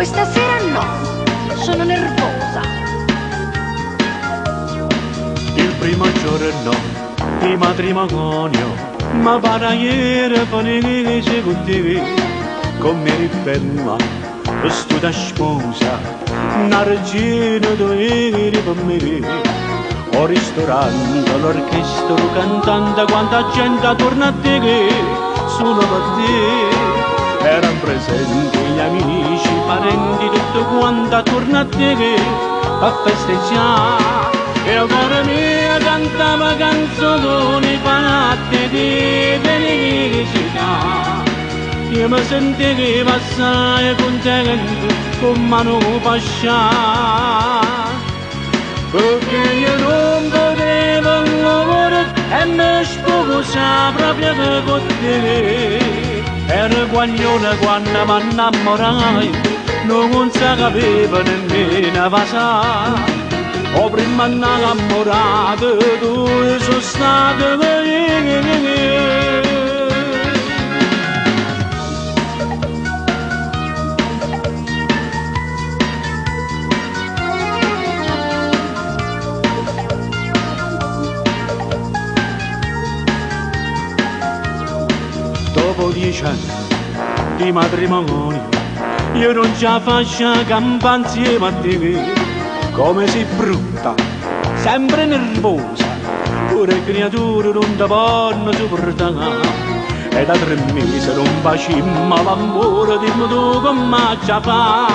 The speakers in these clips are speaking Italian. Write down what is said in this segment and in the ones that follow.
questa sera no, sono nervosa. Il primo giorno di matrimonio, ma para ieri felice con te, come eri bella, vestita sposa, una regina tu eri per me. Al ristorante, l'orchestra, il cantante, quanta gente torna a te che solo per te. Erano presenti gli amici, i parenti, tutto quanto torna a te che a festeggiare. E il cuore mio cantava canzoni fatte di felicità. Io mi sentivo passare contento con mano pascià. Perché io non potevo lavorare e mi sposavo proprio con te. Ero guaglione quando mi innamorai, non sapevo nemmeno passare. O prima innamorato tu sono stato me. Dopo 10 anni di matrimonio, io non ce la faccio campare insieme a te. Come sei brutta, sempre nervosa, pure creature non ti vanno sopportare. E da 3 mesi non facciamo l'amore, dimmi tu come ci fa,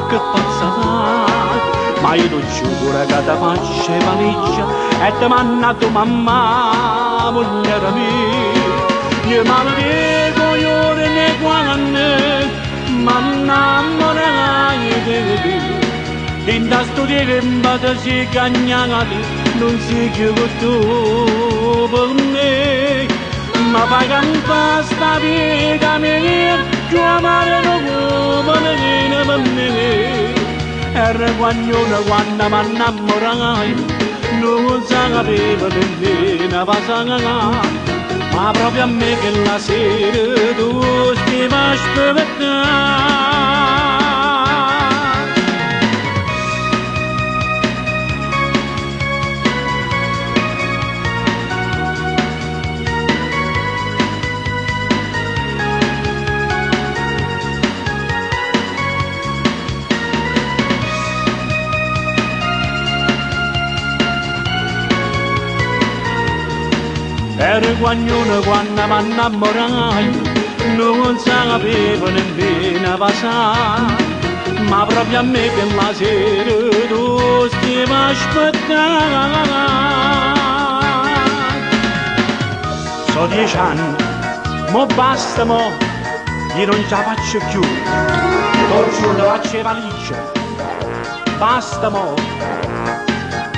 che posso fare? Ma io ti giuro che ti faccio valigia e ti manna tua mamma, moglie mia. Io mi dico io ne quando ma innamorai di te. In da studio che mbata si cagnati non si chiude tu per me. Ma fai campare sta vita mia, più amare non come viene per me. Era guaglione quando mi innamorai, non sapevo nemmeno passare. Ma proprio a me che la sera tu mi fai aspettare. Ero guaglione quando mi innamorai, non sapevo nemmeno passare. Ma proprio a me per la sera tu stiamo aspettare. So 10 anni, mo basta mo, io non ce la faccio più. Oggi la faccio valigia, basta mo,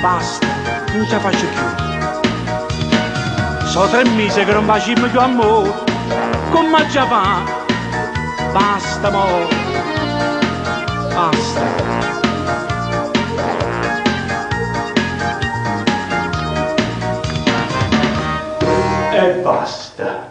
basta, non ce la faccio più. So 3 mesi che non facciamo più amore, come già fa? Basta mo, basta. E basta.